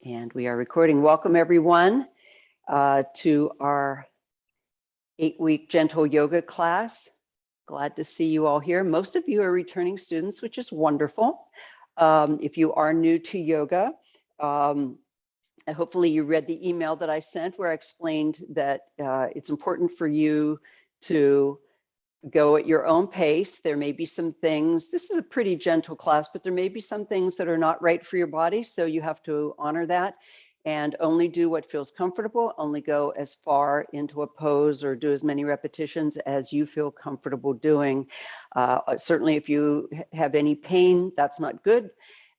And we are recording. Welcome everyone to our 8-week gentle yoga class. Glad to see you all here. Most of you are returning students, which is wonderful. If you are new to yoga, hopefully you read the email that I sent where I explained that it's important for you to go at your own pace. There may be some things, this is a pretty gentle class, but there may be some things that are not right for your body. So you have to honor that and only do what feels comfortable, only go as far into a pose or do as many repetitions as you feel comfortable doing. Certainly if you have any pain, that's not good.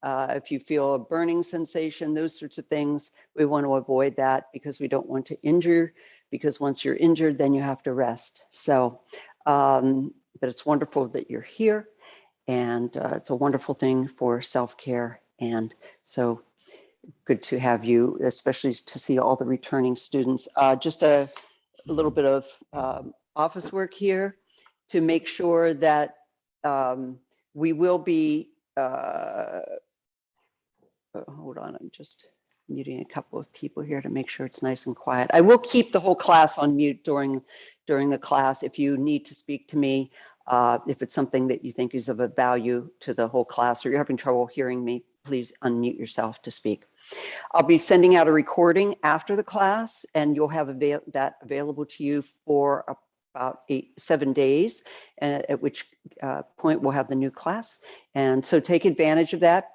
If you feel a burning sensation, those sorts of things, we want to avoid that because we don't want to injure, because once you're injured, then you have to rest. So but it's wonderful that you're here, and it's a wonderful thing for self-care. And so good to have you, especially to see all the returning students. Just a little bit of office work here to make sure that we will be, hold on, I'm just muting a couple of people here to make sure it's nice and quiet. I will keep the whole class on mute during the class. If you need to speak to me, if it's something that you think is of a value to the whole class or you're having trouble hearing me, please unmute yourself to speak. I'll be sending out a recording after the class, and you'll have that available to you for about 7 days, at which point we'll have the new class. And so take advantage of that.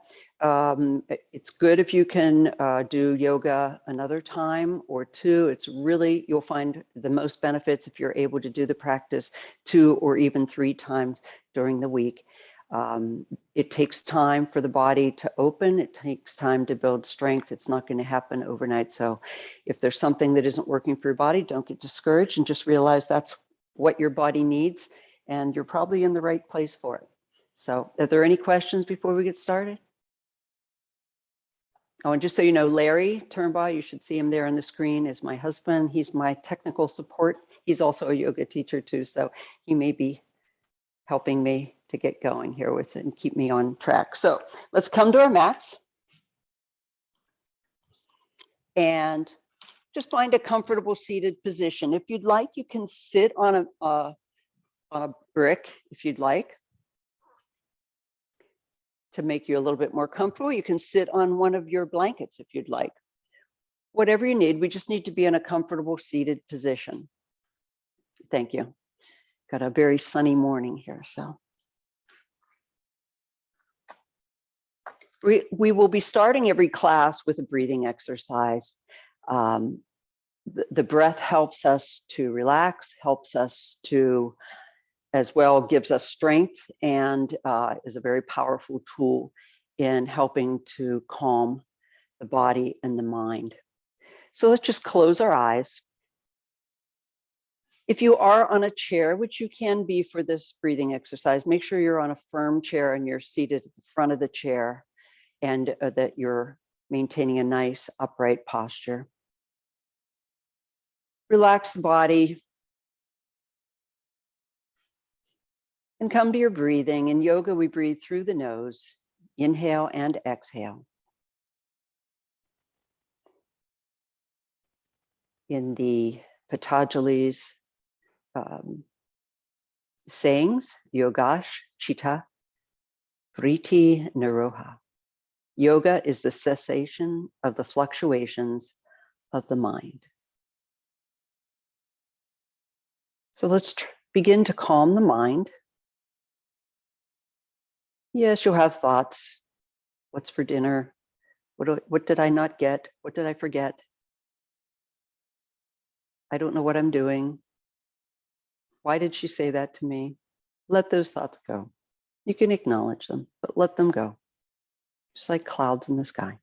It's good if you can do yoga another time or two. It's really, you'll find the most benefits if you're able to do the practice 2 or even 3 times during the week. It takes time for the body to open. It takes time to build strength. It's not going to happen overnight. So if there's something that isn't working for your body, don't get discouraged and just realize that's what your body needs, and you're probably in the right place for it. So are there any questions before we get started? Oh, and just so you know, Larry Turnbaugh, you should see him there on the screen, is my husband. He's my technical support. He's also a yoga teacher too, so he may be helping me to get going here with it and keep me on track. So let's come to our mats and just find a comfortable seated position. If you'd like, you can sit on a brick if you'd like. To make you a little bit more comfortable, you can sit on one of your blankets if you'd like. Whatever you need, we just need to be in a comfortable seated position. Thank you. Got a very sunny morning here, so. We will be starting every class with a breathing exercise. The breath helps us to relax, helps us to, as well, gives us strength, and is a very powerful tool in helping to calm the body and the mind. So let's just close our eyes. If you are on a chair, which you can be for this breathing exercise, make sure you're on a firm chair and you're seated at the front of the chair, and that you're maintaining a nice upright posture. Relax the body and come to your breathing. In yoga, we breathe through the nose, inhale and exhale. In the Patanjali's sayings, yogash chitta vritti niroha. Yoga is the cessation of the fluctuations of the mind. So let's begin to calm the mind. Yes, you'll have thoughts. What's for dinner? What did I not get? What did I forget? I don't know what I'm doing. Why did she say that to me? Let those thoughts go. You can acknowledge them, but let them go. Just like clouds in the sky.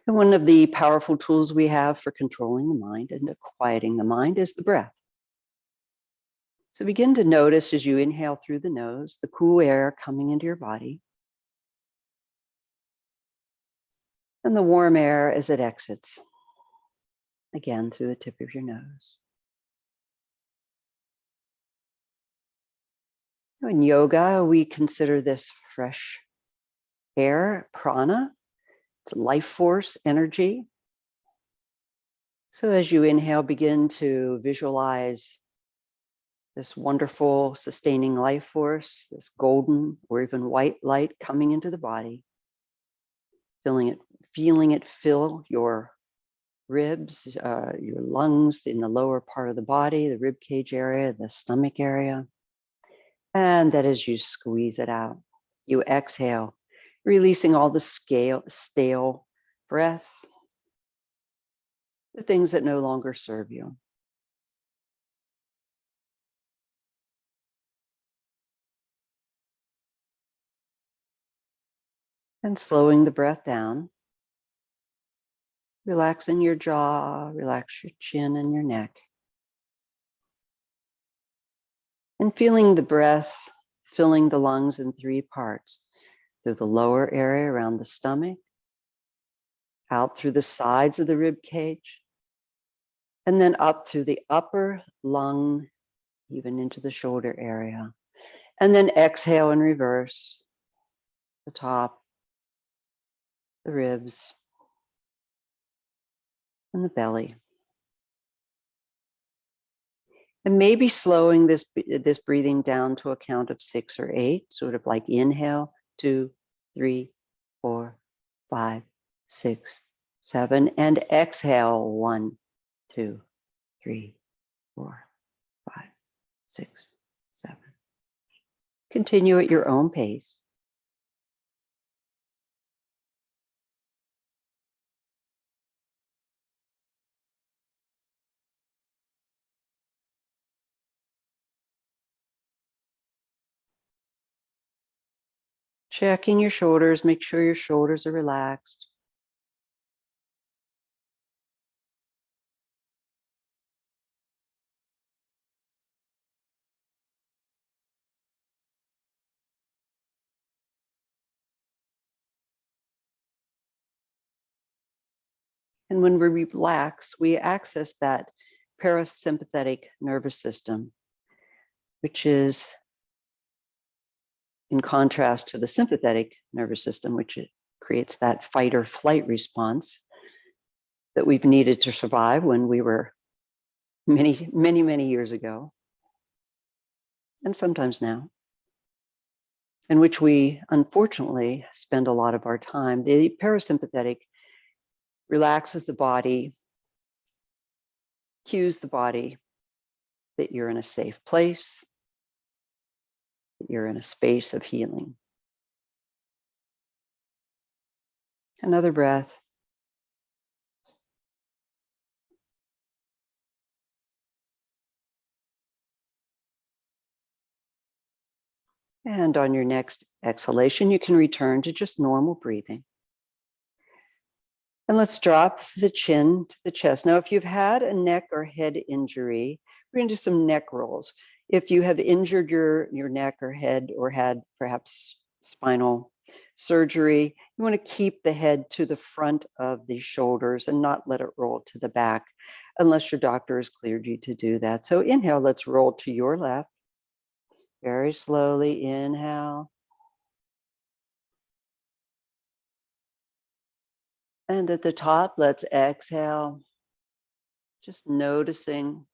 And one of the powerful tools we have for controlling the mind and quieting the mind is the breath. So begin to notice as you inhale through the nose, the cool air coming into your body, and the warm air as it exits, again through the tip of your nose. In yoga, we consider this fresh air, prana. It's life force, energy. So as you inhale, begin to visualize this wonderful sustaining life force, this golden or even white light coming into the body, feeling it fill your ribs, your lungs in the lower part of the body, the rib cage area, the stomach area. And that as you squeeze it out, you exhale, releasing all the stale breath, the things that no longer serve you. And slowing the breath down, relaxing your jaw, relax your chin and your neck. And feeling the breath filling the lungs in 3 parts, through the lower area around the stomach, out through the sides of the rib cage, and then up through the upper lung, even into the shoulder area. And then exhale in reverse, the top, the ribs, and the belly. And maybe slowing this breathing down to a count of 6 or 8, sort of like inhale, 2, 3, 4, 5, 6, 7, and exhale, 1, 2, 3, 4, 5, 6, 7. Continue at your own pace. Checking your shoulders, make sure your shoulders are relaxed. And when we relax, we access that parasympathetic nervous system, which is in contrast to the sympathetic nervous system, which creates that fight or flight response that we've needed to survive when we were many years ago, and sometimes now, in which we unfortunately spend a lot of our time. The parasympathetic relaxes the body, cues the body that you're in a safe place, that you're in a space of healing. Another breath. And on your next exhalation, you can return to just normal breathing. And let's drop the chin to the chest. Now, if you've had a neck or head injury, we're going to do some neck rolls. If you have injured your neck or head or had perhaps spinal surgery, you want to keep the head to the front of the shoulders and not let it roll to the back unless your doctor has cleared you to do that. So inhale, let's roll to your left. Very slowly, inhale. And at the top, let's exhale. Just noticing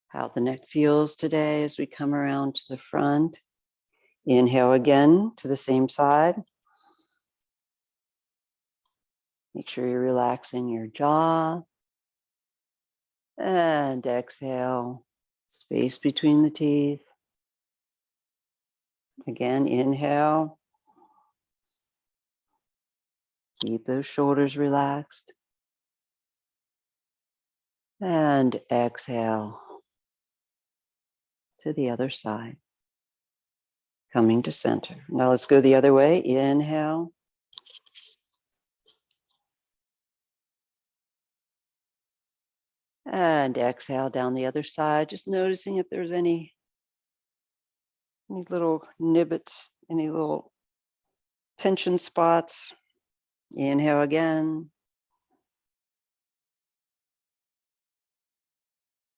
how the neck feels today as we come around to the front. Inhale again to the same side. Make sure you're relaxing your jaw. And exhale, space between the teeth. Again, inhale. Keep those shoulders relaxed. And exhale to the other side. Coming to center. Now let's go the other way. Inhale. And exhale down the other side, just noticing if there's any little nibbits, any little tension spots. Inhale again.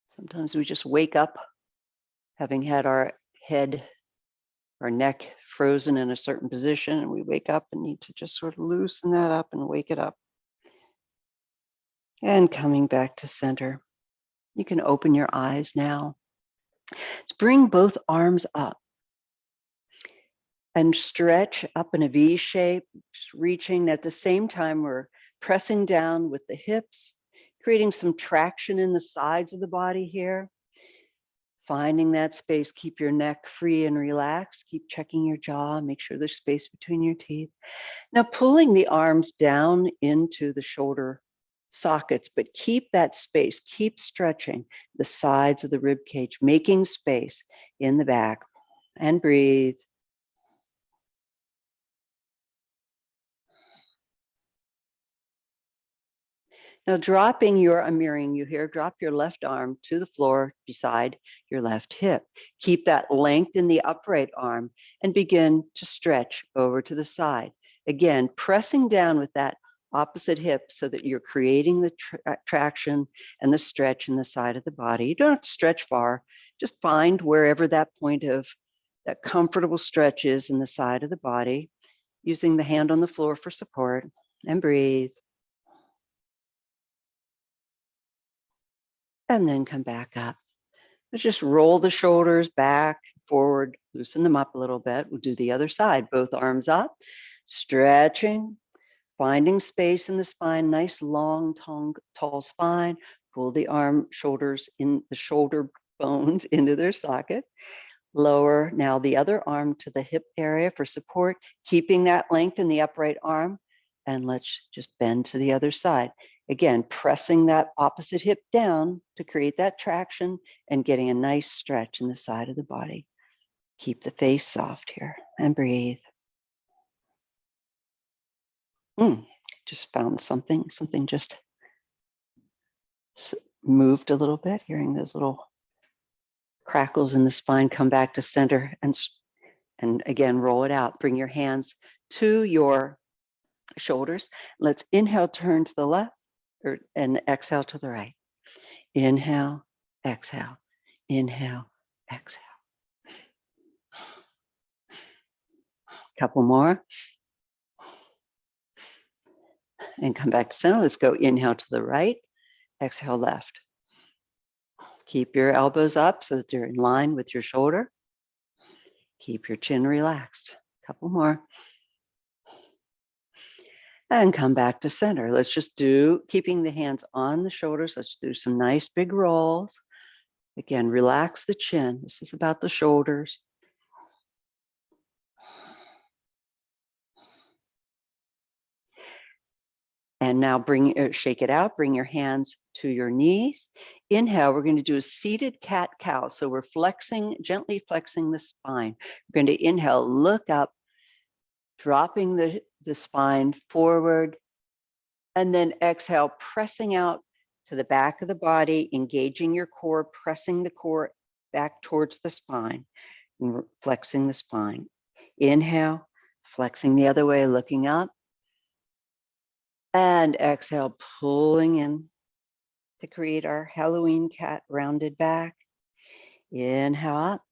Sometimes we just wake up having had our head our neck frozen in a certain position and we wake up and need to just sort of loosen that up and wake it up. And coming back to center. You can open your eyes now. Let's bring both arms up and stretch up in a V shape, just reaching. At the same time, we're pressing down with the hips, creating some traction in the sides of the body here. Finding that space, keep your neck free and relaxed. Keep checking your jaw, make sure there's space between your teeth. Now pulling the arms down into the shoulder sockets, but keep that space, keep stretching the sides of the rib cage, making space in the back, and breathe. Now I'm mirroring you here, drop your left arm to the floor beside your left hip. Keep that length in the upright arm and begin to stretch over to the side. Again, pressing down with that opposite hip so that you're creating the traction and the stretch in the side of the body. You don't have to stretch far, just find wherever that point of that comfortable stretch is in the side of the body, using the hand on the floor for support, and breathe. And then come back up. Let's just roll the shoulders back, forward, loosen them up a little bit. We'll do the other side, both arms up, stretching, finding space in the spine, nice long, tall spine. Pull the shoulders in the shoulder bones into their socket. Lower now the other arm to the hip area for support, keeping that length in the upright arm. And let's just bend to the other side. Again, pressing that opposite hip down to create that traction and getting a nice stretch in the side of the body. Keep the face soft here and breathe. Just found something just moved a little bit, hearing those little crackles in the spine. Come back to center and again, roll it out. Bring your hands to your shoulders. Let's inhale, turn to the left, and exhale to the right. Inhale, exhale, inhale, exhale. Couple more. And come back to center. Let's go inhale to the right, exhale left. Keep your elbows up so that they're in line with your shoulder. Keep your chin relaxed. Couple more. And come back to center. Let's just keeping the hands on the shoulders. Let's do some nice big rolls. Again, relax the chin. This is about the shoulders. And now shake it out. Bring your hands to your knees. Inhale, we're going to do a seated cat-cow. So we're gently flexing the spine. We're going to inhale, look up, dropping the spine forward, and then exhale, pressing out to the back of the body, engaging your core, pressing the core back towards the spine, and flexing the spine. Inhale, flexing the other way, looking up. And exhale, pulling in to create our Halloween cat rounded back. Inhale up.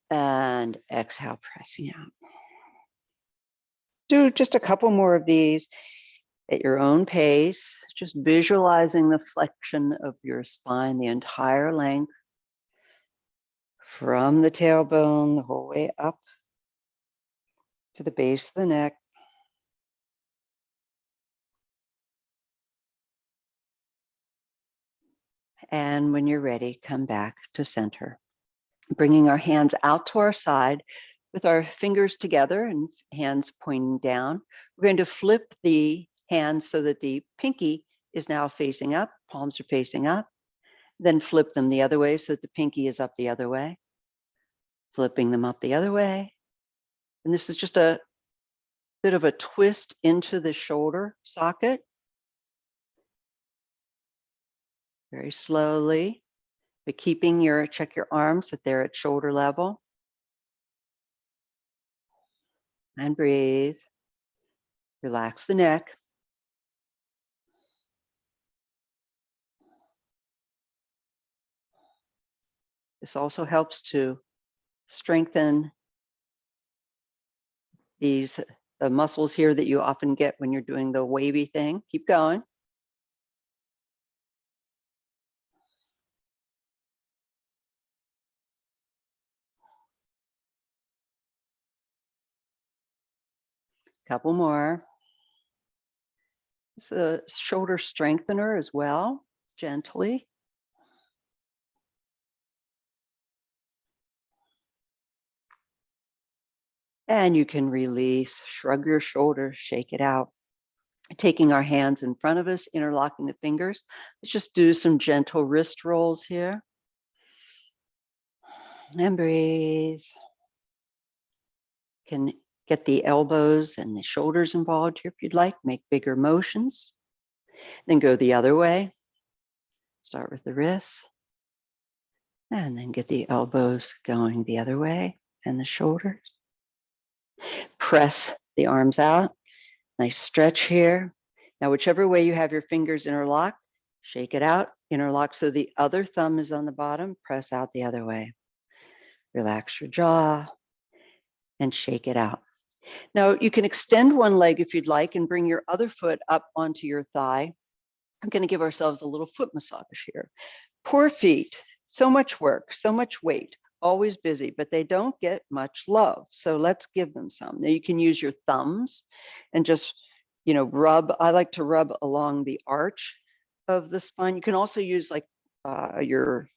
And exhale, pressing out. Do just a couple more of these at your own pace, just visualizing the flexion of your spine, the entire length from the tailbone the whole way up to the base of the neck. And when you're ready, come back to center. Bringing our hands out to our side with our fingers together and hands pointing down. We're going to flip the hands so that the pinky is now facing up, palms are facing up. Then flip them the other way so that the pinky is up the other way. Flipping them up the other way. And this is just a bit of a twist into the shoulder socket. Very slowly, but check your arms that they're at shoulder level. And breathe. Relax the neck. This also helps to strengthen these the muscles here that you often get when you're doing the wavy thing. Keep going. Couple more. It's a shoulder strengthener as well, gently. And you can release, shrug your shoulders, shake it out. Taking our hands in front of us, interlocking the fingers. Let's just do some gentle wrist rolls here. And breathe. Can get the elbows and the shoulders involved here if you'd like. Make bigger motions. Then go the other way. Start with the wrists. And then get the elbows going the other way and the shoulders. Press the arms out. Nice stretch here. Now, whichever way you have your fingers interlocked, shake it out, interlock so the other thumb is on the bottom, press out the other way. Relax your jaw and shake it out. Now, you can extend one leg if you'd like and bring your other foot up onto your thigh. I'm going to give ourselves a little foot massage here. Poor feet, so much work, so much weight, always busy, but they don't get much love. So let's give them some. Now you can use your thumbs and just, rub. I like to rub along the arch of the spine. You can also use like your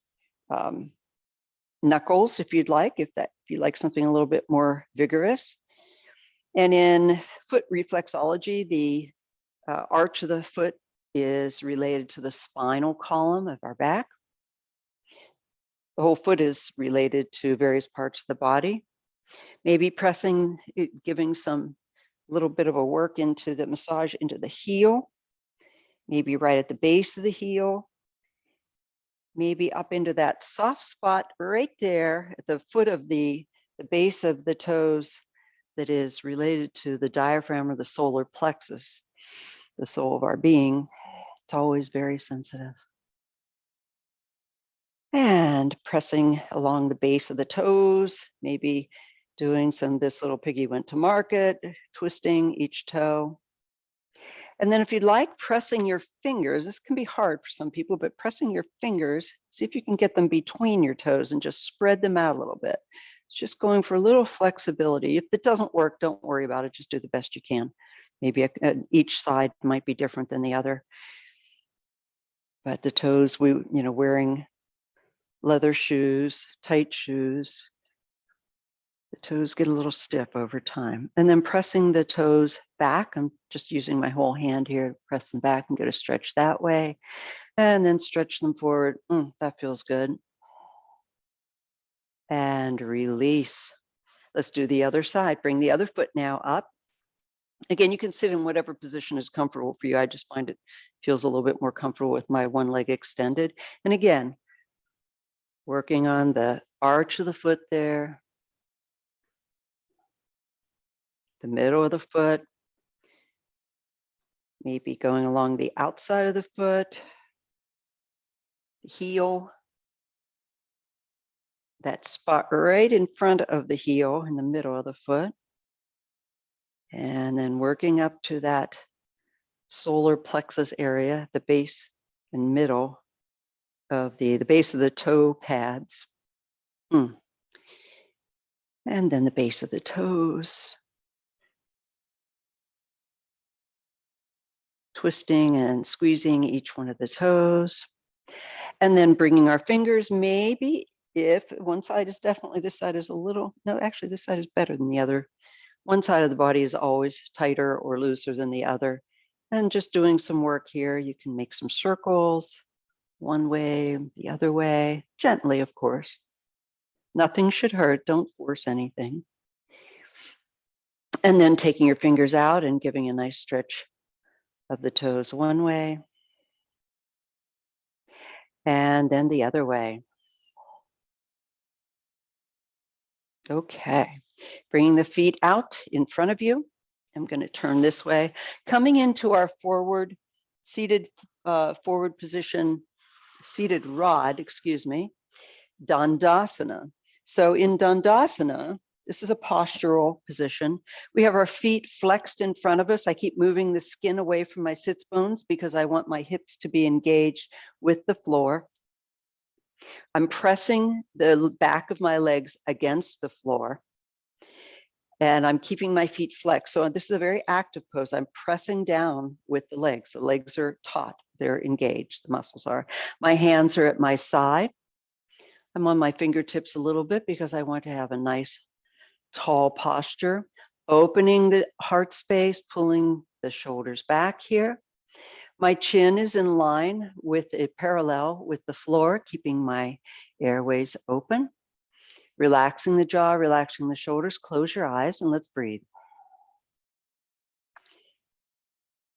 knuckles if you'd like, if you like something a little bit more vigorous. And in foot reflexology, the arch of the foot is related to the spinal column of our back. The whole foot is related to various parts of the body. Maybe pressing, giving some little bit of a work into the massage into the heel, maybe right at the base of the heel, maybe up into that soft spot right there at the foot of the base of the toes that is related to the diaphragm or the solar plexus, the soul of our being. It's always very sensitive. And pressing along the base of the toes, maybe doing some this little piggy went to market, twisting each toe. And then if you'd like, pressing your fingers, this can be hard for some people, but pressing your fingers, see if you can get them between your toes and just spread them out a little bit. It's just going for a little flexibility. If it doesn't work, don't worry about it. Just do the best you can. Maybe each side might be different than the other. But the toes, wearing leather shoes, tight shoes, the toes get a little stiff over time. And then pressing the toes back, I'm just using my whole hand here to press them back and get a stretch that way. And then stretch them forward. That feels good. And release. Let's do the other side. Bring the other foot now up. Again, you can sit in whatever position is comfortable for you. I just find it feels a little bit more comfortable with my one leg extended. And again, working on the arch of the foot there, the middle of the foot, maybe going along the outside of the foot, the heel, that spot right in front of the heel in the middle of the foot. And then working up to that solar plexus area, the base and middle of the base of the toe pads. And then the base of the toes. Twisting and squeezing each one of the toes. And then bringing our fingers, maybe if one side is definitely, this side is a little, no, actually this side is better than the other. One side of the body is always tighter or looser than the other. And just doing some work here, you can make some circles, one way, the other way, gently, of course. Nothing should hurt, don't force anything. And then taking your fingers out and giving a nice stretch of the toes one way. And then the other way. Okay, bringing the feet out in front of you. I'm going to turn this way, coming into our forward seated forward position, seated rod, excuse me. Dandasana. So in Dandasana, this is a postural position. We have our feet flexed in front of us. I keep moving the skin away from my sits bones because I want my hips to be engaged with the floor. I'm pressing the back of my legs against the floor. And I'm keeping my feet flexed. So this is a very active pose. I'm pressing down with the legs. The legs are taut, they're engaged, the muscles are. My hands are at my side. I'm on my fingertips a little bit because I want to have a nice tall posture. Opening the heart space, pulling the shoulders back here. My chin is in line with a parallel with the floor, keeping my airways open. Relaxing the jaw, relaxing the shoulders, close your eyes and let's breathe.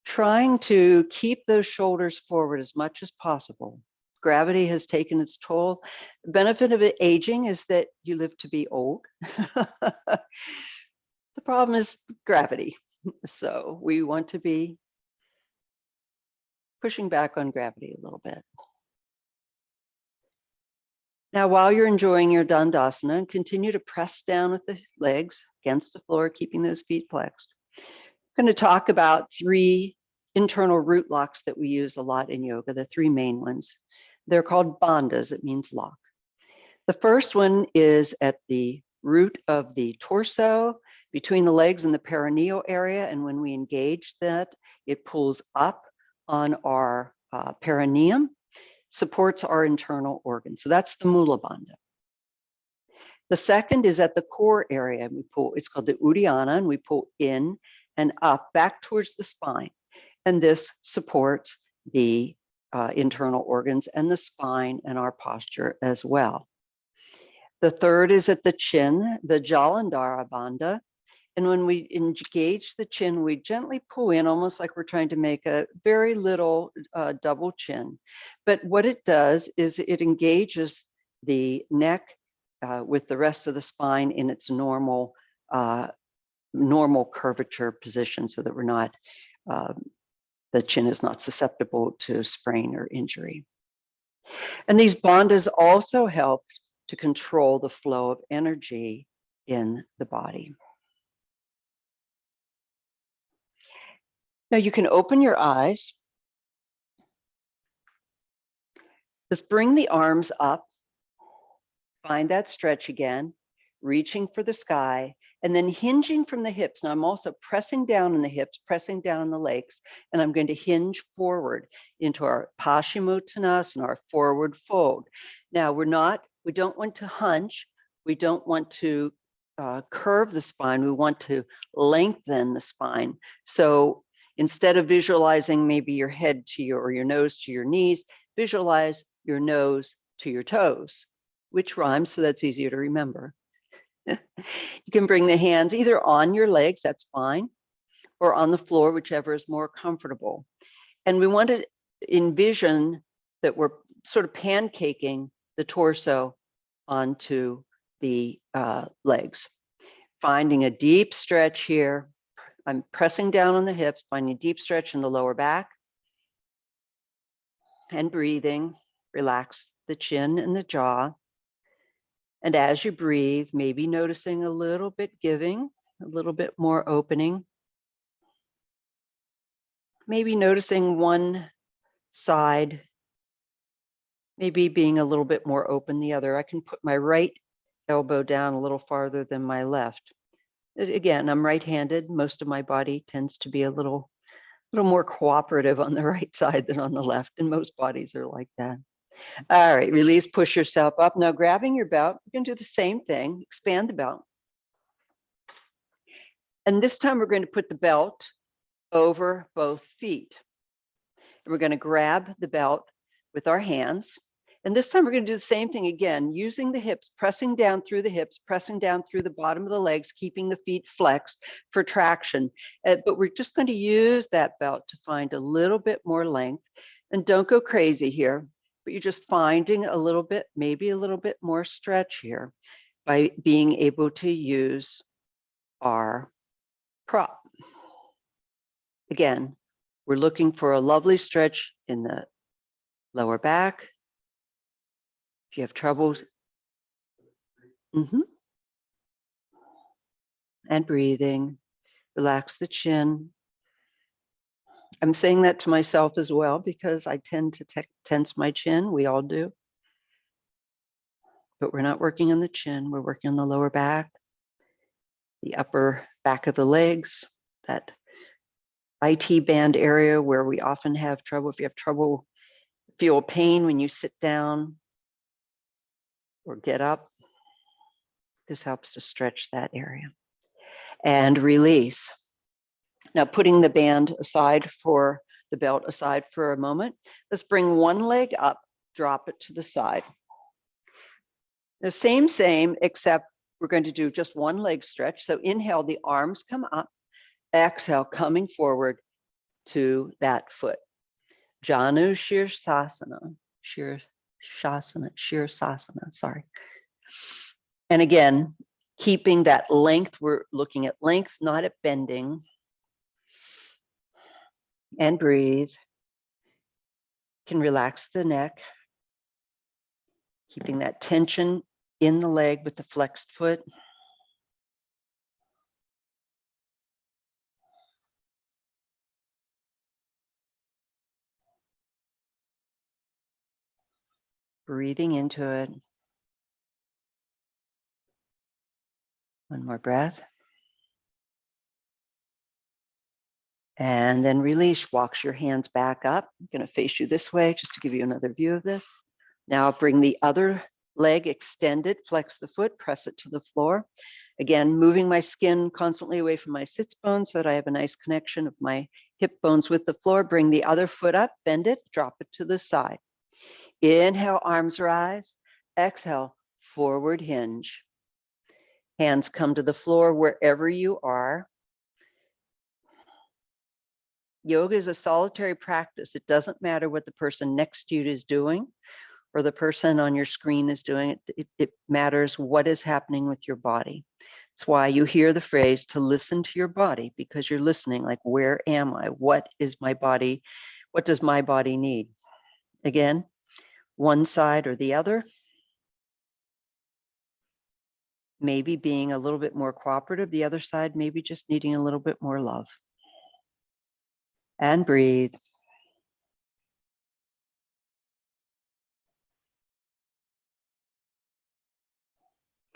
Trying to keep those shoulders forward as much as possible. Gravity has taken its toll. The benefit of aging is that you live to be old. The problem is gravity. So we want to be pushing back on gravity a little bit. Now, while you're enjoying your Dandasana, continue to press down with the legs against the floor, keeping those feet flexed. I'm going to talk about 3 internal root locks that we use a lot in yoga, the 3 main ones. They're called bandhas, it means lock. The first one is at the root of the torso, between the legs and the perineal area. And when we engage that, it pulls up on our perineum, supports our internal organs. So that's the Mula Bandha. The second is at the core area. We pull, it's called the Uddiyana, and we pull in and up back towards the spine. And this supports the internal organs and the spine and our posture as well. The third is at the chin, the Jalandhara Bandha. And when we engage the chin, we gently pull in, almost like we're trying to make a very little double chin. But what it does is it engages the neck with the rest of the spine in its normal curvature position, so that we're not, the chin is not susceptible to sprain or injury. And these bandhas also help to control the flow of energy in the body. Now you can open your eyes. Just bring the arms up. Find that stretch again, reaching for the sky, and then hinging from the hips. Now I'm also pressing down in the hips, pressing down in the legs, and I'm going to hinge forward into our Paschimottanasana, our forward fold. Now we don't want to hunch. We don't want to curve the spine. We want to lengthen the spine. So instead of visualizing maybe your head to your, or your nose to your knees, visualize your nose to your toes, which rhymes, so that's easier to remember. You can bring the hands either on your legs, that's fine, or on the floor, whichever is more comfortable. And we want to envision that we're sort of pancaking the torso onto the legs. Finding a deep stretch here. I'm pressing down on the hips, finding a deep stretch in the lower back. And breathing, relax the chin and the jaw. And as you breathe, maybe noticing a little bit giving, a little bit more opening. Maybe noticing one side, maybe being a little bit more open the other. I can put my right elbow down a little farther than my left. Again, I'm right-handed. Most of my body tends to be a little more cooperative on the right side than on the left, and most bodies are like that. All right, release, push yourself up. Now grabbing your belt, you can do the same thing, expand the belt. And this time we're going to put the belt over both feet. And we're going to grab the belt with our hands. And this time we're going to do the same thing again, using the hips, pressing down through the hips, pressing down through the bottom of the legs, keeping the feet flexed for traction. But we're just going to use that belt to find a little bit more length. And don't go crazy here, but you're just finding a little bit, maybe a little bit more stretch here by being able to use our prop. Again, we're looking for a lovely stretch in the lower back. If you have troubles And breathing. Relax the chin. I'm saying that to myself as well because I tend to tense my chin. We all do. But we're not working on the chin. We're working on the lower back, the upper back of the legs, that IT band area where we often have trouble. If you have trouble, feel pain when you sit down or get up, this helps to stretch that area. And release. Now, putting the band aside for the belt aside for a moment, let's bring one leg up, drop it to the side. The same, except we're going to do just one leg stretch. So inhale, the arms come up, exhale, coming forward to that foot. Janu Shirsasana, Shirsasana, sorry. And again, keeping that length, we're looking at length, not at bending. And breathe. Can relax the neck, keeping that tension in the leg with the flexed foot. Breathing into it. One more breath. And then release, walks your hands back up. I'm going to face you this way just to give you another view of this. Now bring the other leg extended, flex the foot, press it to the floor. Again, moving my skin constantly away from my sits bones so that I have a nice connection of my hip bones with the floor. Bring the other foot up, bend it, drop it to the side. Inhale, arms rise. Exhale, forward hinge. Hands come to the floor wherever you are. Yoga is a solitary practice. It doesn't matter what the person next to you is doing or the person on your screen is doing. It matters what is happening with your body. It's why you hear the phrase to listen to your body, because you're listening like, where am I? What is my body? What does my body need? Again, one side or the other. Maybe being a little bit more cooperative. The other side, maybe just needing a little bit more love. And breathe.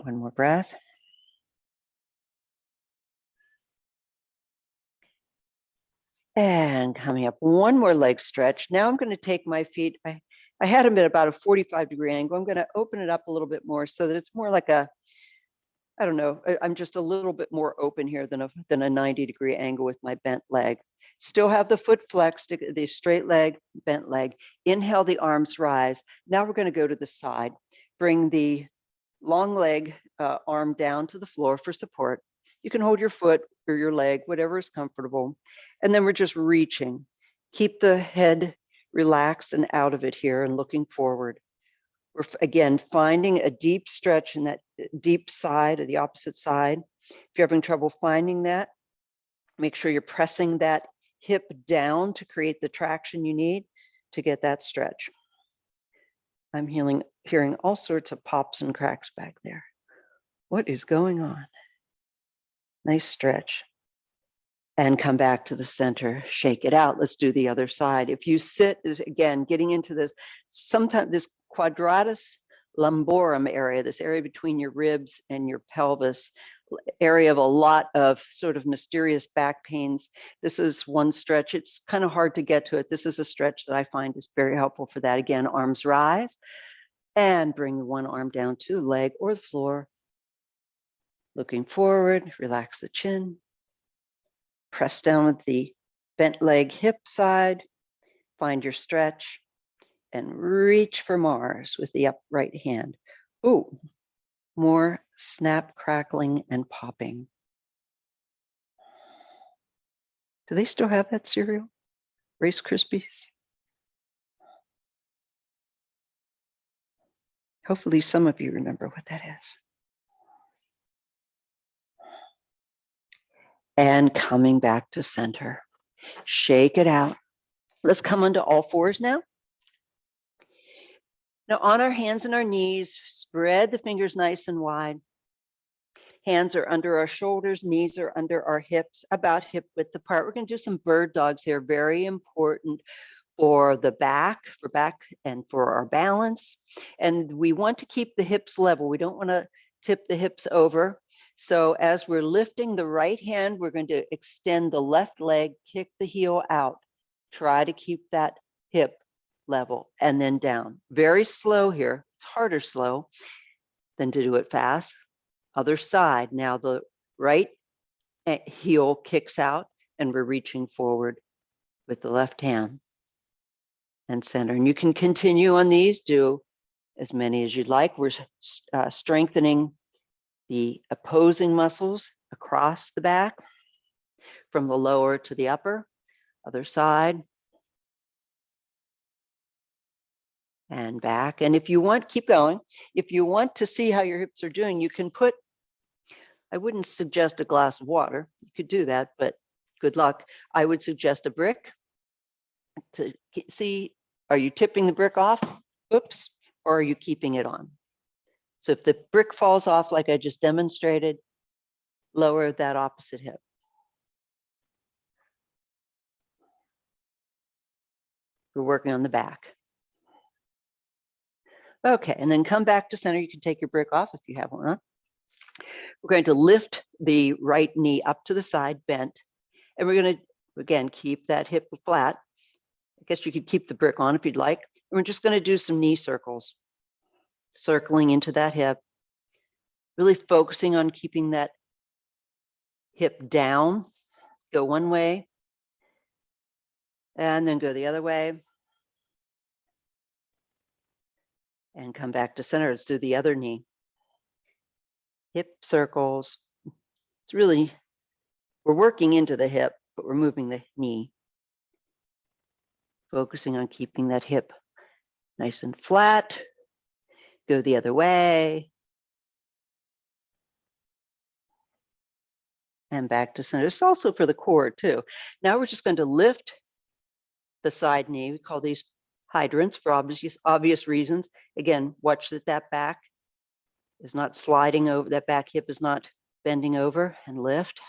One more breath. And coming up, one more leg stretch. Now I'm going to take my feet. I had them at about a 45-degree angle. I'm going to open it up a little bit more so that it's more like a, I don't know, I'm just a little bit more open here than a 90-degree angle with my bent leg. Still have the foot flexed, the straight leg, bent leg. Inhale, the arms rise. Now we're going to go to the side. Bring the long leg arm down to the floor for support. You can hold your foot or your leg, whatever is comfortable. And then we're just reaching. Keep the head relaxed and out of it here and looking forward. We're again finding a deep stretch in that deep side or the opposite side. If you're having trouble finding that, make sure you're pressing that hip down to create the traction you need to get that stretch. I'm hearing all sorts of pops and cracks back there. What is going on? Nice stretch. And come back to the center, shake it out. Let's do the other side. If you sit, is again, getting into this, sometimes this quadratus lumborum area, this area between your ribs and your pelvis, area of a lot of sort of mysterious back pains. This is one stretch. It's kind of hard to get to it. This is a stretch that I find is very helpful for that. Again, arms rise and bring the one arm down to the leg or the floor. Looking forward, relax the chin. Press down with the bent leg hip side, find your stretch, and reach for Mars with the upright hand. Ooh, more snap, crackling, and popping. Do they still have that cereal? Rice Krispies? Hopefully some of you remember what that is. And coming back to center. Shake it out. Let's come onto all fours now. Now on our hands and our knees, spread the fingers nice and wide. Hands are under our shoulders, knees are under our hips, about hip width apart. We're going to do some bird dogs here, very important for the back, and for our balance. And we want to keep the hips level. We don't want to tip the hips over. So as we're lifting the right hand, we're going to extend the left leg, kick the heel out. Try to keep that hip level and then down. Very slow here. It's harder slow than to do it fast. Other side. Now the right heel kicks out and we're reaching forward with the left hand and center. And you can continue on these, do as many as you'd like. We're strengthening the opposing muscles across the back from the lower to the upper. Other side. And back. And if you want, keep going. If you want to see how your hips are doing, you can put, I wouldn't suggest a glass of water. You could do that, but good luck. I would suggest a brick to see, are you tipping the brick off? Oops. Or are you keeping it on? So if the brick falls off, like I just demonstrated, lower that opposite hip. We're working on the back. Okay, and then come back to center. You can take your brick off if you have one on. We're going to lift the right knee up to the side, bent, and we're going to, again, keep that hip flat. I guess you could keep the brick on if you'd like. And we're just going to do some knee circles, circling into that hip, really focusing on keeping that hip down. Go one way, and then go the other way. And come back to center. Let's do the other knee. Hip circles. It's really, we're working into the hip, but we're moving the knee. Focusing on keeping that hip nice and flat. Go the other way. And back to center. It's also for the core too. Now we're just going to lift the side knee. We call these hydrants for obvious reasons. Again, watch that back is not sliding over, that back hip is not bending over, and lift.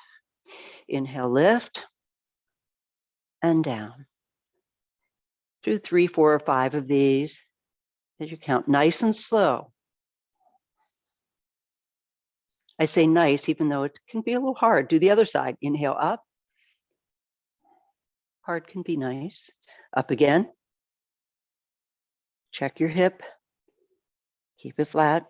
Inhale, lift, and down. Do 3, 4, or 5 of these as you count, nice and slow. I say nice, even though it can be a little hard. Do the other side. Inhale up. Hard can be nice. Up again. Check your hip. Keep it flat.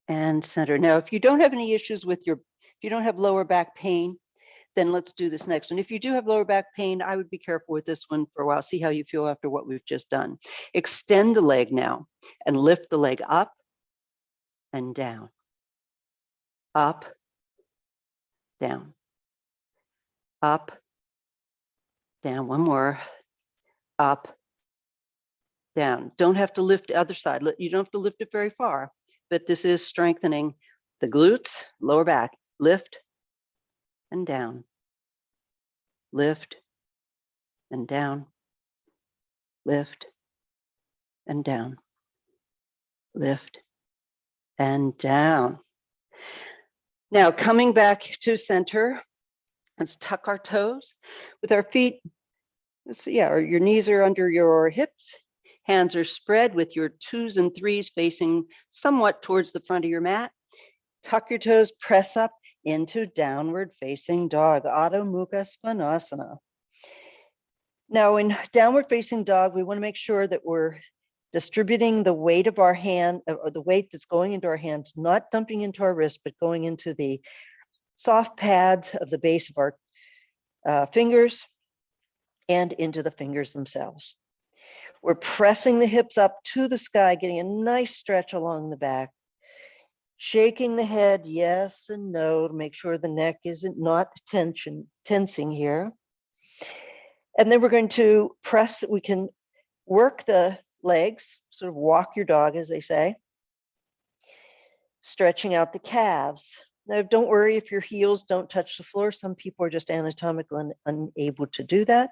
And center. Now, if you don't have any issues with if you don't have lower back pain, then let's do this next one. If you do have lower back pain, I would be careful with this one for a while. See how you feel after what we've just done. Extend the leg now and lift the leg up and down. Up, down. Up, down. One more. Up, down. Don't have to lift the other side. You don't have to lift it very far, but this is strengthening the glutes, lower back. Lift and down. Lift and down. Lift and down. Lift and down. Now coming back to center, let's tuck our toes with our feet. Or your knees are under your hips. Hands are spread with your 2s and 3s facing somewhat towards the front of your mat. Tuck your toes, press up into downward facing dog, Adho Mukha Svanasana. Now in downward facing dog, we want to make sure that we're distributing the weight of our hand, or the weight that's going into our hands, not dumping into our wrist, but going into the soft pads of the base of our fingers and into the fingers themselves. We're pressing the hips up to the sky, getting a nice stretch along the back. Shaking the head, yes and no, to make sure the neck isn't not tensing here. And then we're going to press, we can work the legs, sort of walk your dog, as they say, stretching out the calves. Now, don't worry if your heels don't touch the floor. Some people are just anatomically unable to do that.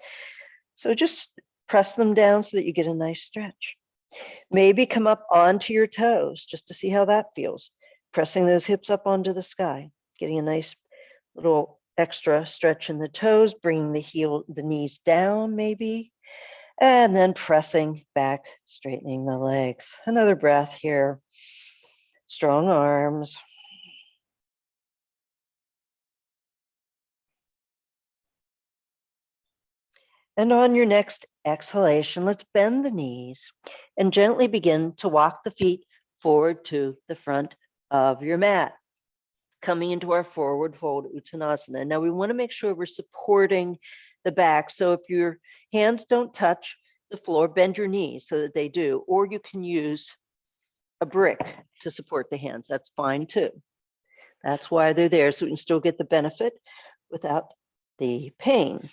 So just press them down so that you get a nice stretch. Maybe come up onto your toes just to see how that feels. Pressing those hips up onto the sky, getting a nice little extra stretch in the toes, bringing the knees down maybe, and then pressing back, straightening the legs. Another breath here. Strong arms. And on your next exhalation, let's bend the knees and gently begin to walk the feet forward to the front of your mat, coming into our forward fold Uttanasana. Now we want to make sure we're supporting the back. So if your hands don't touch the floor, bend your knees so that they do, or you can use a brick to support the hands. That's fine too. That's why they're there, so we can still get the benefit without the pain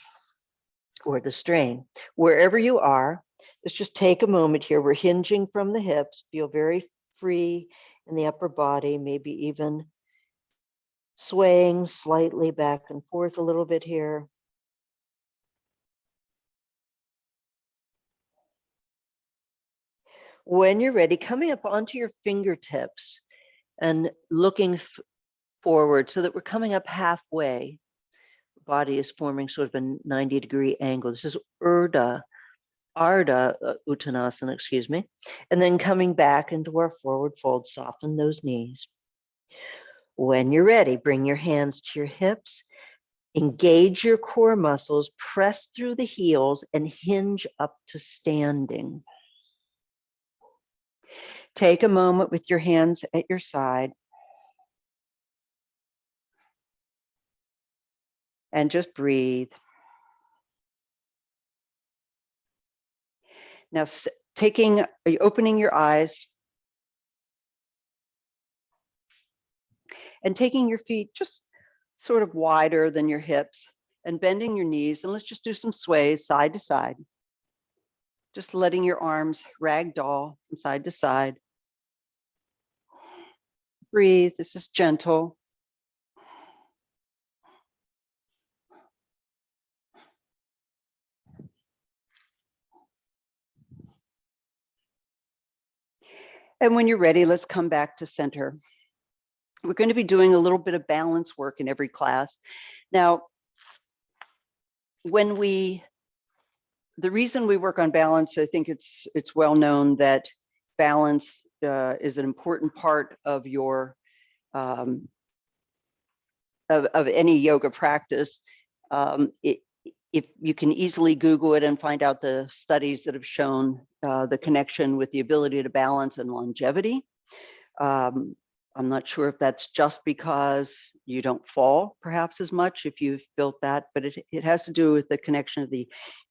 or the strain. Wherever you are, let's just take a moment here. We're hinging from the hips, feel very free in the upper body, maybe even swaying slightly back and forth a little bit here. When you're ready, coming up onto your fingertips and looking forward so that we're coming up halfway. Body is forming sort of a 90-degree angle. This is Ardha Uttanasana, excuse me. And then coming back into our forward fold, soften those knees. When you're ready, bring your hands to your hips, engage your core muscles, press through the heels and hinge up to standing. Take a moment with your hands at your side and just breathe. Now, opening your eyes and taking your feet just sort of wider than your hips and bending your knees. And let's just do some sways side to side. Just letting your arms ragdoll from side to side. Breathe. This is gentle. And when you're ready, let's come back to center. We're going to be doing a little bit of balance work in every class. Now, the reason we work on balance, I think it's well known that balance is an important part of your of any yoga practice. If you can easily Google it and find out the studies that have shown the connection with the ability to balance and longevity. I'm not sure if that's just because you don't fall perhaps as much if you've built that, but it has to do with the connection of the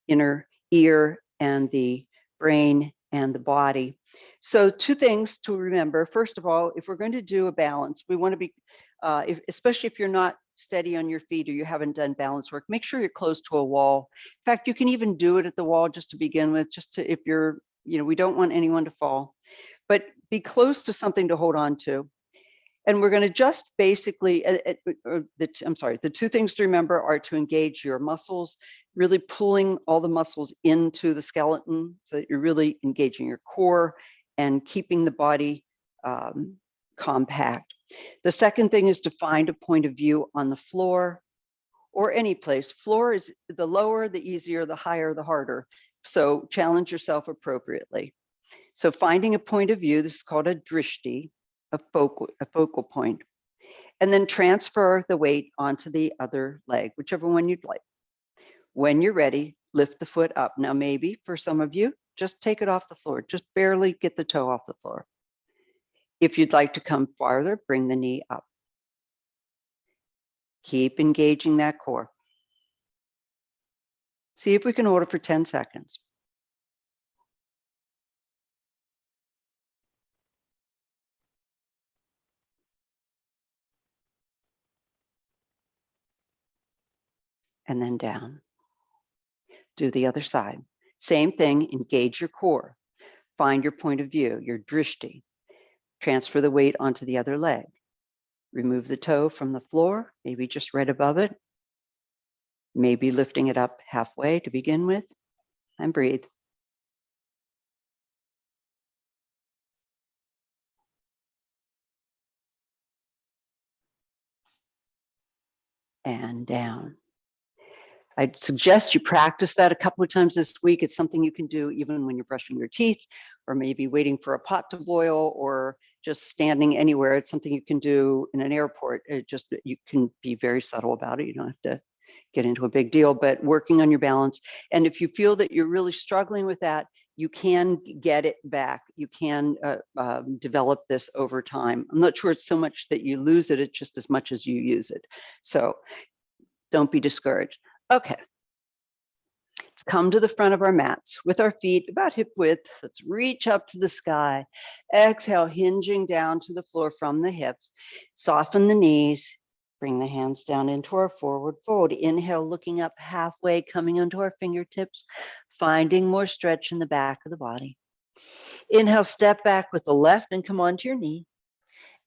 inner ear and the brain and the body. So two things to remember. First of all, if we're going to do a balance, we want to be, especially if you're not steady on your feet or you haven't done balance work, make sure you're close to a wall. In fact, you can even do it at the wall just to begin with, if you're, we don't want anyone to fall, but be close to something to hold on to. And we're going to just basically, the two things to remember are to engage your muscles, really pulling all the muscles into the skeleton so that you're really engaging your core and keeping the body compact. The second thing is to find a point of view on the floor or any place. Floor is the lower, the easier, the higher, the harder. So challenge yourself appropriately. So finding a point of view, this is called a drishti, a focal point, and then transfer the weight onto the other leg, whichever one you'd like. When you're ready, lift the foot up. Now, maybe for some of you, just take it off the floor, just barely get the toe off the floor. If you'd like to come farther, bring the knee up. Keep engaging that core. See if we can hold it for 10 seconds. And then down. Do the other side. Same thing, engage your core. Find your point of view, your drishti. Transfer the weight onto the other leg. Remove the toe from the floor, maybe just right above it. Maybe lifting it up halfway to begin with, and breathe. and down. I'd suggest you practice that a couple of times this week. It's something you can do even when you're brushing your teeth, or maybe waiting for a pot to boil, or just standing anywhere. It's something you can do in an airport. You can be very subtle about it. You don't have to get into a big deal, but working on your balance. And if you feel that you're really struggling with that, you can get it back. You can develop this over time. I'm not sure it's so much that you lose it, it's just as much as you use it. So don't be discouraged. Okay. Let's come to the front of our mats with our feet about hip width. Let's reach up to the sky. Exhale, hinging down to the floor from the hips. Soften the knees. Bring the hands down into our forward fold. Inhale, looking up halfway, coming onto our fingertips, finding more stretch in the back of the body. Inhale, step back with the left and come onto your knee.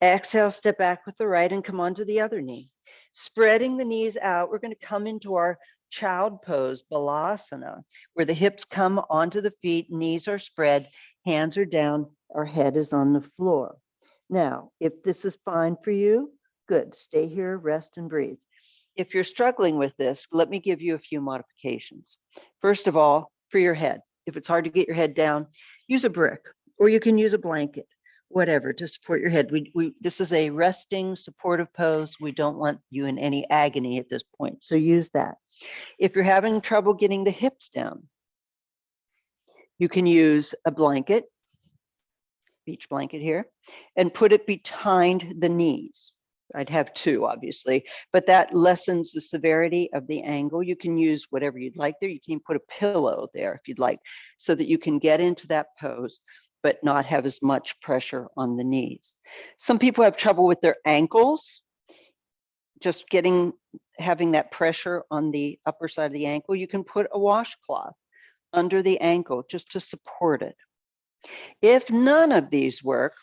Exhale, step back with the right and come onto the other knee. Spreading the knees out, we're going to come into our child pose, balasana, where the hips come onto the feet, knees are spread, hands are down, our head is on the floor. Now, if this is fine for you, good. Stay here, rest and breathe. If you're struggling with this, let me give you a few modifications. First of all, for your head, if it's hard to get your head down, use a brick, or you can use a blanket, whatever, to support your head. This is a resting, supportive pose. We don't want you in any agony at this point, so use that. If you're having trouble getting the hips down, you can use a blanket, beach blanket here, and put it behind the knees. I'd have two, obviously, but that lessens the severity of the angle. You can use whatever you'd like there. You can put a pillow there if you'd like, so that you can get into that pose, but not have as much pressure on the knees. Some people have trouble with their ankles, just having that pressure on the upper side of the ankle. You can put a washcloth under the ankle just to support it. If none of these work,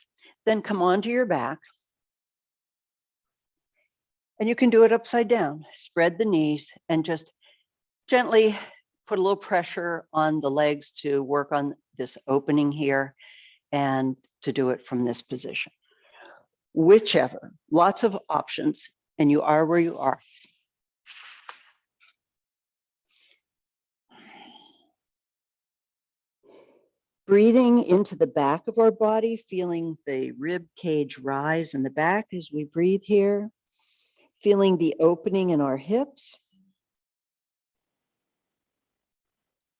then come onto your back. And you can do it upside down. Spread the knees and just gently put a little pressure on the legs to work on this opening here and to do it from this position. Whichever, lots of options, and you are where you are. Breathing into the back of our body, feeling the rib cage rise in the back as we breathe here. Feeling the opening in our hips.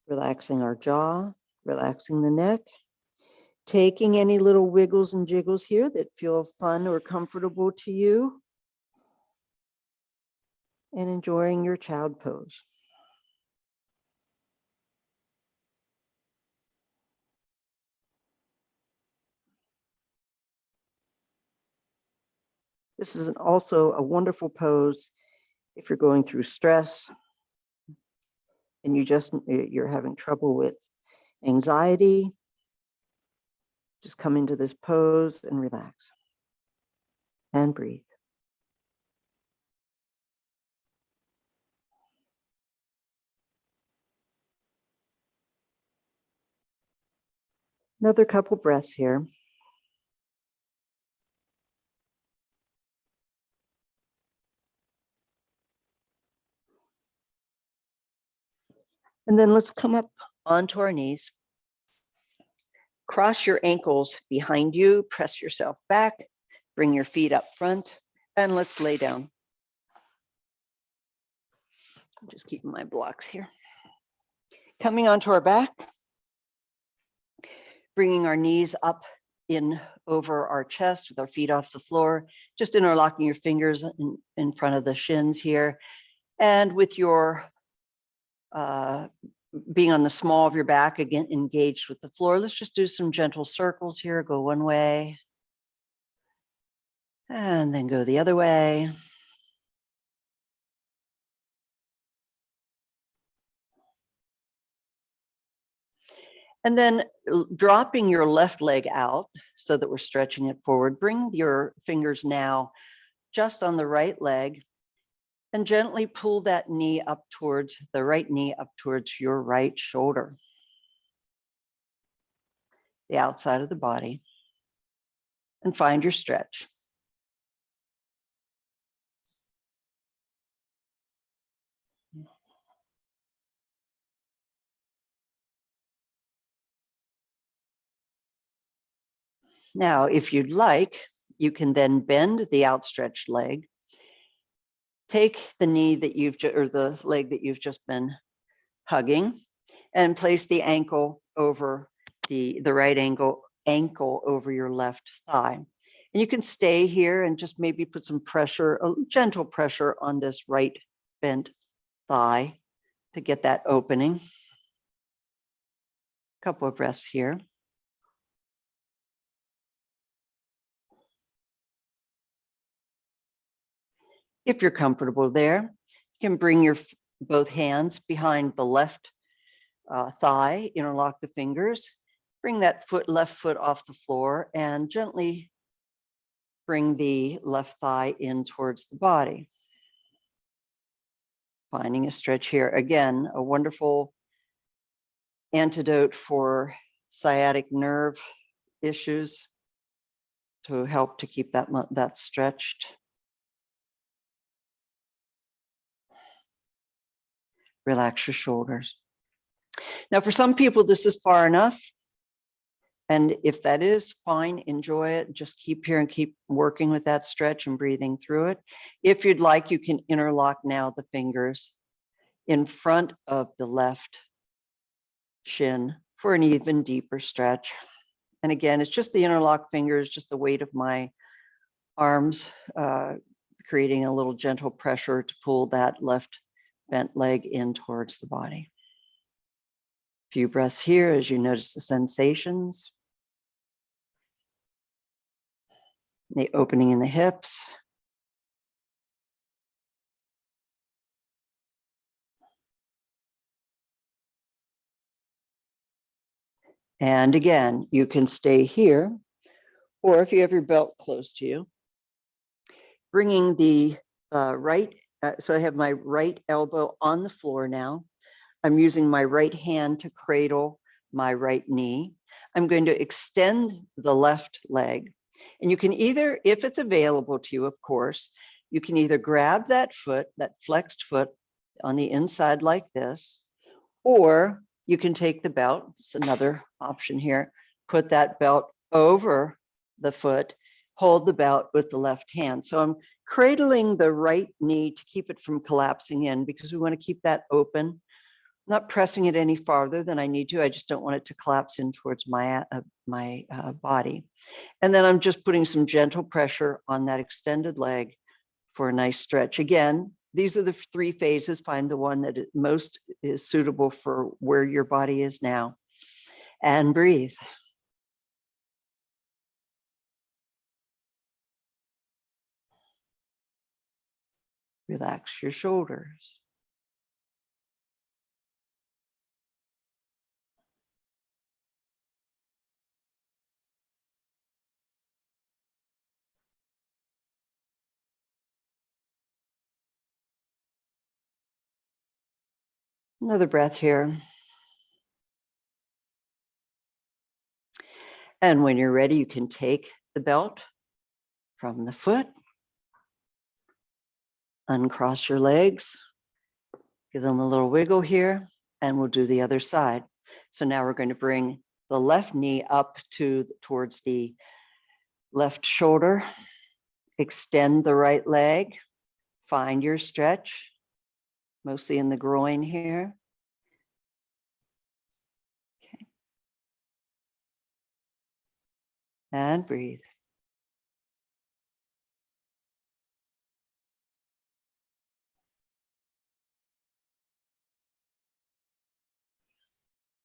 Relaxing our jaw, relaxing the neck. Taking any little wiggles and jiggles here that feel fun or comfortable to you. And enjoying your child pose. This is also a wonderful pose if you're going through stress and you're having trouble with anxiety. Just come into this pose and relax and breathe. Another couple breaths here. And then let's come up onto our knees. Cross your ankles behind you, press yourself back, bring your feet up front, and let's lay down. I'm just keeping my blocks here. Coming onto our back, bringing our knees up in over our chest with our feet off the floor, just interlocking your fingers in front of the shins here. And with your being on the small of your back, again, engaged with the floor. Let's just do some gentle circles here. Go one way. And then go the other way. And then dropping your left leg out so that we're stretching it forward. Bring your fingers now just on the right leg and gently pull that knee up towards the right knee up towards your right shoulder. The outside of the body. And find your stretch. Now, if you'd like, you can then bend the outstretched leg. Take the knee that or the leg that you've just been hugging, and place the ankle over the right ankle over your left thigh. And you can stay here and just maybe put some pressure, a gentle pressure on this right bent thigh to get that opening. A couple of breaths here. If you're comfortable there, you can bring your both hands behind the left thigh, interlock the fingers, bring that left foot off the floor, and gently bring the left thigh in towards the body. Finding a stretch here. Again, a wonderful antidote for sciatic nerve issues to help to keep that stretched. Relax your shoulders. Now, for some people, this is far enough. And if that is fine, enjoy it. Just keep here and keep working with that stretch and breathing through it. If you'd like, you can interlock now the fingers in front of the left shin for an even deeper stretch. And again, it's just the interlock fingers, just the weight of my arms, creating a little gentle pressure to pull that left bent leg in towards the body. Few breaths here as you notice the sensations. The opening in the hips. And again, you can stay here, or if you have your belt close to you, bringing the right, so I have my right elbow on the floor now. I'm using my right hand to cradle my right knee. I'm going to extend the left leg. And you can either, if it's available to you, of course, you can either grab that foot, that flexed foot on the inside like this, or you can take the belt. It's another option here. Put that belt over the foot, hold the belt with the left hand. So I'm cradling the right knee to keep it from collapsing in because we want to keep that open. Not pressing it any farther than I need to. I just don't want it to collapse in towards my body. And then I'm just putting some gentle pressure on that extended leg for a nice stretch. Again, these are the 3 phases. Find the one that most is suitable for where your body is now. And breathe. Relax your shoulders. Another breath here. And when you're ready, you can take the belt from the foot, uncross your legs, give them a little wiggle here, and we'll do the other side. So now we're going to bring the left knee up towards the left shoulder, extend the right leg, find your stretch, mostly in the groin here. Okay. And breathe.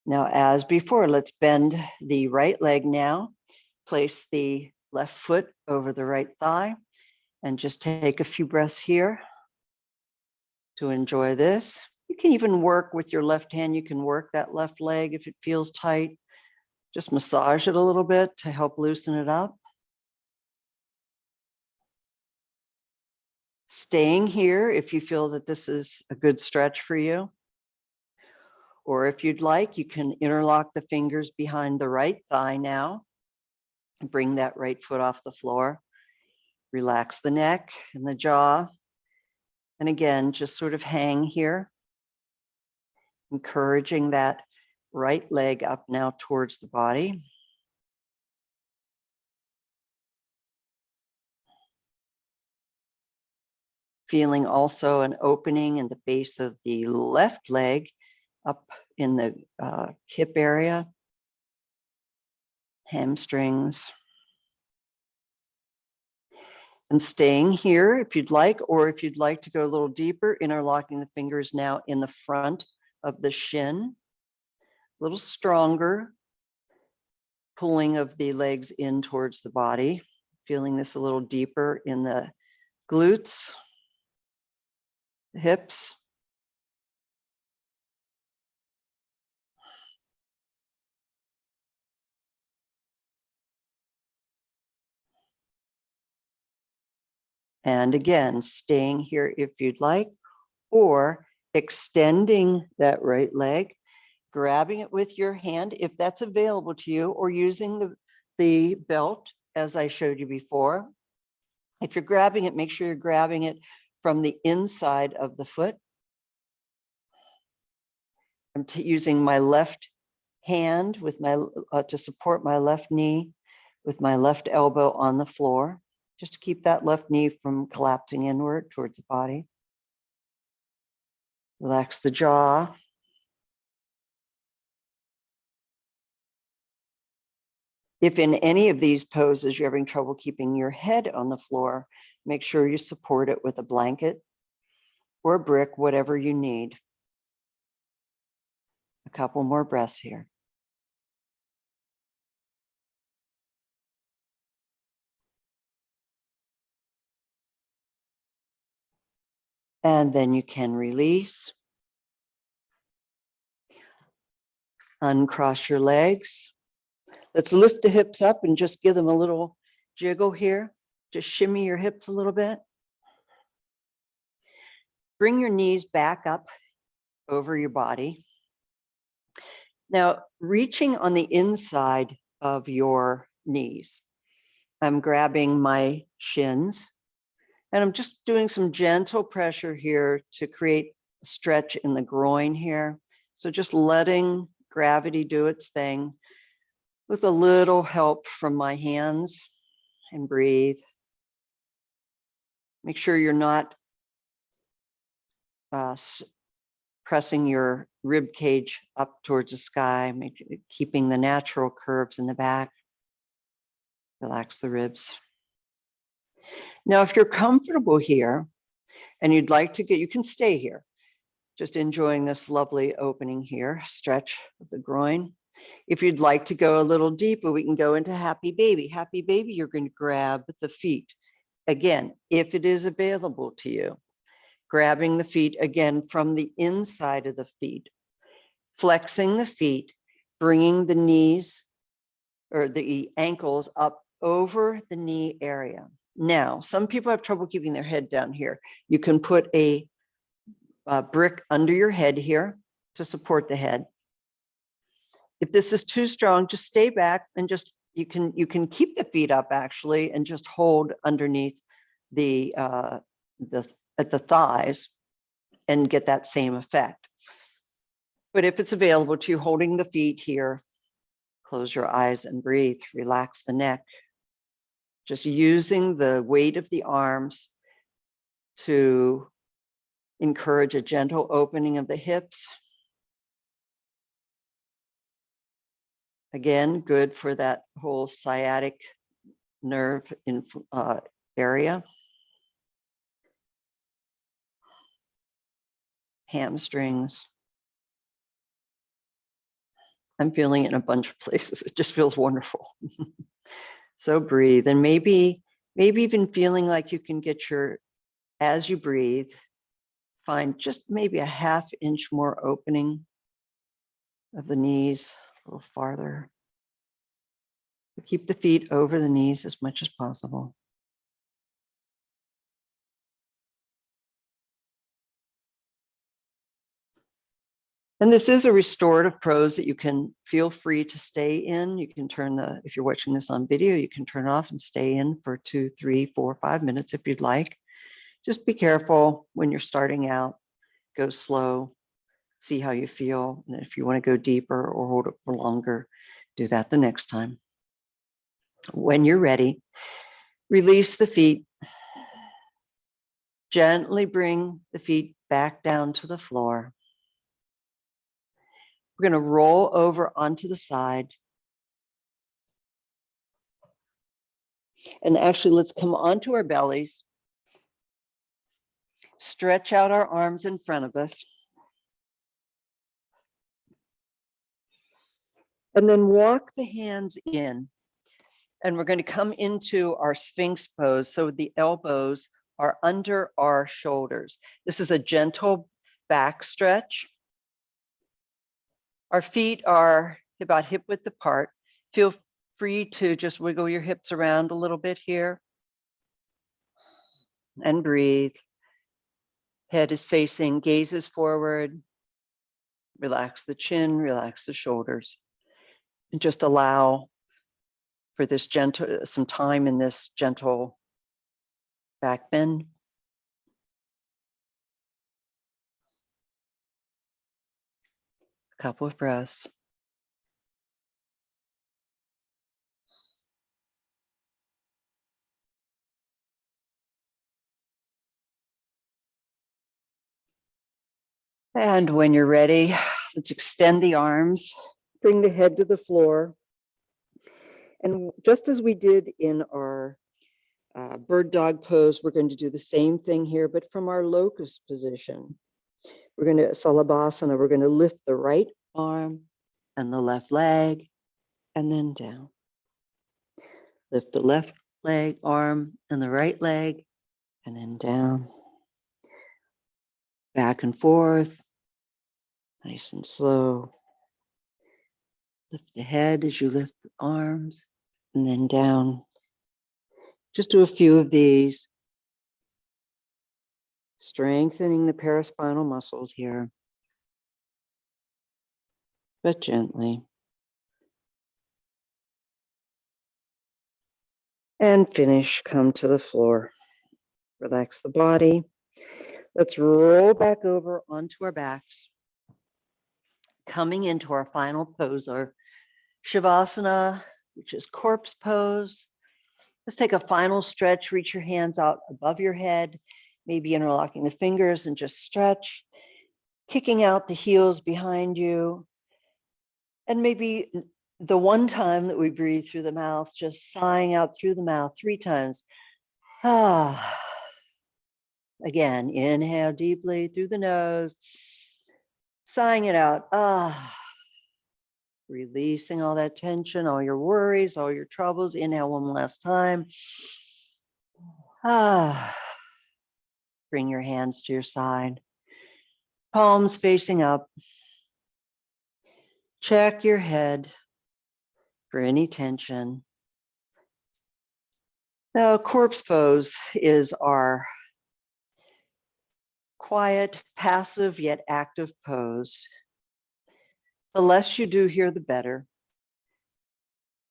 Now, as before, let's bend the right leg now. Place the left foot over the right thigh and just take a few breaths here to enjoy this. You can even work with your left hand. You can work that left leg if it feels tight. Just massage it a little bit to help loosen it up. Staying here if you feel that this is a good stretch for you. Or if you'd like, you can interlock the fingers behind the right thigh now. Bring that right foot off the floor. Relax the neck and the jaw. And again, just sort of hang here. Encouraging that right leg up now towards the body. Feeling also an opening in the base of the left leg up in the hip area, hamstrings. And staying here if you'd like, or if you'd like to go a little deeper, interlocking the fingers now in the front of the shin, a little stronger, pulling of the legs in towards the body, feeling this a little deeper in the glutes, the hips. And again, staying here if you'd like, or extending that right leg, grabbing it with your hand if that's available to you, or using the belt as I showed you before. If you're grabbing it, make sure you're grabbing it from the inside of the foot. I'm using my left hand with my to support my left knee with my left elbow on the floor, just to keep that left knee from collapsing inward towards the body. Relax the jaw. If in any of these poses you're having trouble keeping your head on the floor, make sure you support it with a blanket or a brick, whatever you need. A couple more breaths here. And then you can release. Uncross your legs. Let's lift the hips up and just give them a little jiggle here. Just shimmy your hips a little bit. Bring your knees back up over your body. Now, reaching on the inside of your knees, I'm grabbing my shins and I'm just doing some gentle pressure here to create a stretch in the groin here. So just letting gravity do its thing with a little help from my hands, and breathe. Make sure you're not pressing your rib cage up towards the sky, keeping the natural curves in the back. Relax the ribs. Now, if you're comfortable here and you'd like to you can stay here, just enjoying this lovely opening here, stretch of the groin. If you'd like to go a little deeper, we can go into happy baby. Happy baby, you're going to grab the feet. Again, if it is available to you, grabbing the feet again from the inside of the feet, flexing the feet, bringing the knees or the ankles up over the knee area. Now, some people have trouble keeping their head down here. You can put a brick under your head here to support the head. If this is too strong, just stay back and just, you can keep the feet up actually and just hold underneath at the thighs and get that same effect. But if it's available to you, holding the feet here, close your eyes and breathe, relax the neck. Just using the weight of the arms to encourage a gentle opening of the hips. Again, good for that whole sciatic nerve area. Hamstrings. I'm feeling it in a bunch of places. It just feels wonderful. So breathe, and maybe even feeling like you can get as you breathe, find just maybe a ½ inch more opening of the knees, a little farther. Keep the feet over the knees as much as possible. And this is a restorative pose that you can feel free to stay in. You can if you're watching this on video, you can turn it off and stay in for 2, 3, 4, 5 minutes if you'd like. Just be careful when you're starting out, go slow, see how you feel. And if you want to go deeper or hold it for longer, do that the next time. When you're ready, release the feet. Gently bring the feet back down to the floor. We're going to roll over onto the side. And actually, let's come onto our bellies. Stretch out our arms in front of us. And then walk the hands in. And we're going to come into our Sphinx pose. So the elbows are under our shoulders. This is a gentle back stretch. Our feet are about hip width apart. Feel free to just wiggle your hips around a little bit here. And breathe. Head is facing, gaze is forward. Relax the chin, relax the shoulders. And just allow for this gentle, some time in this gentle back bend. A couple of breaths. And when you're ready, let's extend the arms, bring the head to the floor. And just as we did in our bird dog pose, we're going to do the same thing here, but from our locust position. We're going to Salabhasana, we're going to lift the right arm and the left leg, and then down. Lift the left leg, arm, and the right leg, and then down. Back and forth, nice and slow. Lift the head as you lift the arms, and then down. Just do a few of these. Strengthening the paraspinal muscles here, but gently. And finish, come to the floor. Relax the body. Let's roll back over onto our backs. Coming into our final pose, our Shavasana, which is corpse pose. Let's take a final stretch, reach your hands out above your head, maybe interlocking the fingers and just stretch, kicking out the heels behind you. And maybe the one time that we breathe through the mouth, just sighing out through the mouth 3 times. Ah. Again, inhale deeply through the nose, sighing it out. Ah. Releasing all that tension, all your worries, all your troubles. Inhale one last time. Ah. Bring your hands to your side. Palms facing up. Check your head for any tension. Now, corpse pose is our quiet, passive, yet active pose. The less you do here, the better.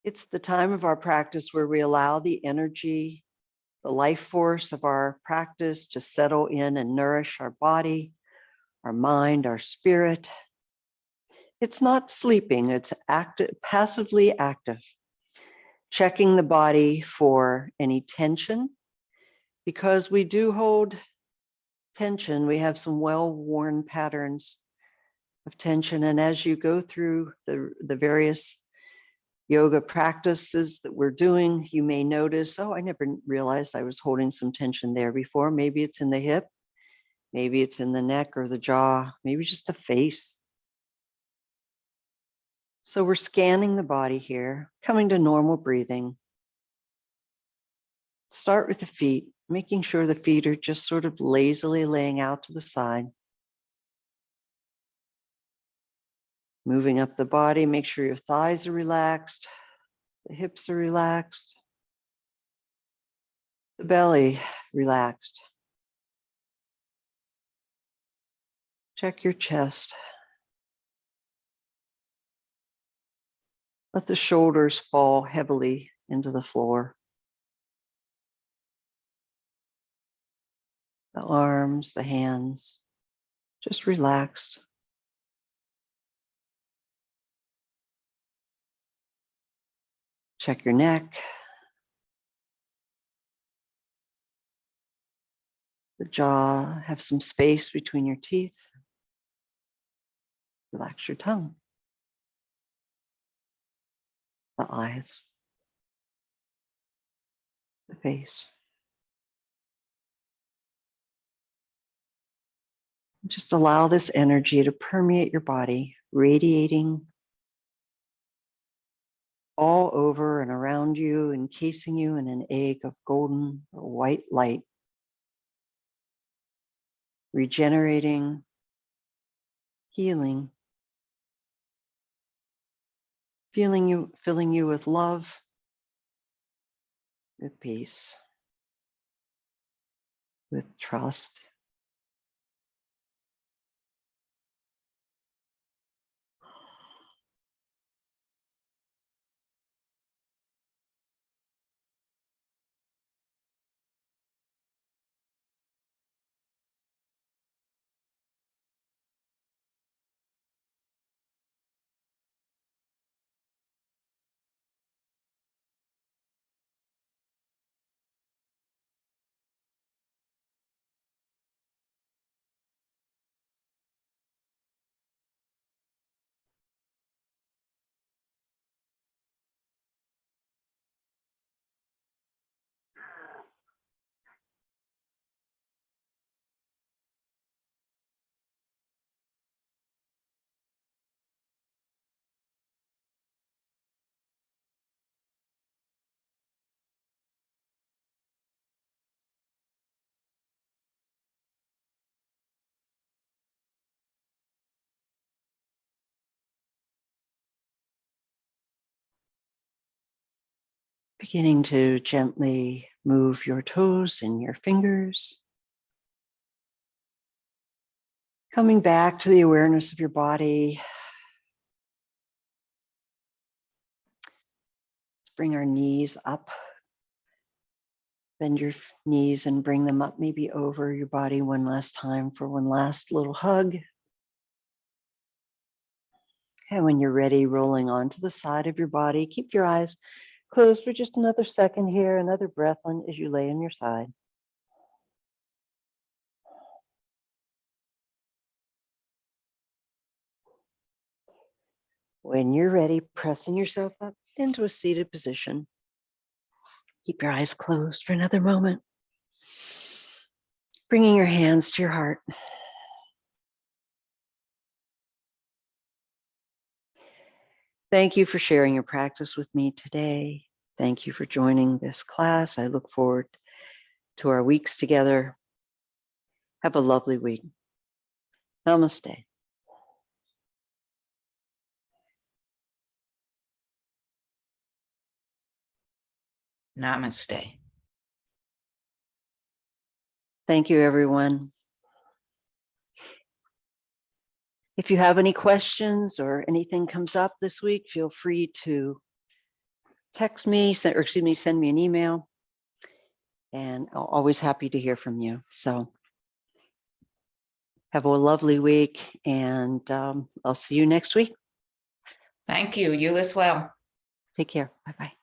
It's the time of our practice where we allow the energy, the life force of our practice to settle in and nourish our body, our mind, our spirit. It's not sleeping, it's active, passively active. Checking the body for any tension, because we do hold tension. We have some well-worn patterns of tension. And as you go through the various yoga practices that we're doing, you may notice, oh, I never realized I was holding some tension there before. Maybe it's in the hip, maybe it's in the neck or the jaw, maybe just the face. So we're scanning the body here, coming to normal breathing. Start with the feet, making sure the feet are just sort of lazily laying out to the side. Moving up the body, make sure your thighs are relaxed, the hips are relaxed, the belly relaxed. Check your chest. Let the shoulders fall heavily into the floor. The arms, the hands, just relaxed. Check your neck. The jaw, have some space between your teeth. Relax your tongue. The eyes. The face. Just allow this energy to permeate your body, radiating all over and around you, encasing you in an egg of golden or white light, regenerating, healing, filling you with love, with peace, with trust. Beginning to gently move your toes and your fingers. Coming back to the awareness of your body. Let's bring our knees up. Bend your knees and bring them up, maybe over your body one last time for one last little hug. And when you're ready, rolling onto the side of your body, keep your eyes closed for just another second here, another breath on as you lay on your side. When you're ready, pressing yourself up into a seated position. Keep your eyes closed for another moment. Bringing your hands to your heart. Thank you for sharing your practice with me today. Thank you for joining this class. I look forward to our weeks together. Have a lovely week. Namaste. Namaste. Thank you, everyone. If you have any questions or anything comes up this week, feel free to text me, send me an email. And I'm always happy to hear from you. So have a lovely week, and I'll see you next week. Thank you. You as well. Take care. Bye-bye.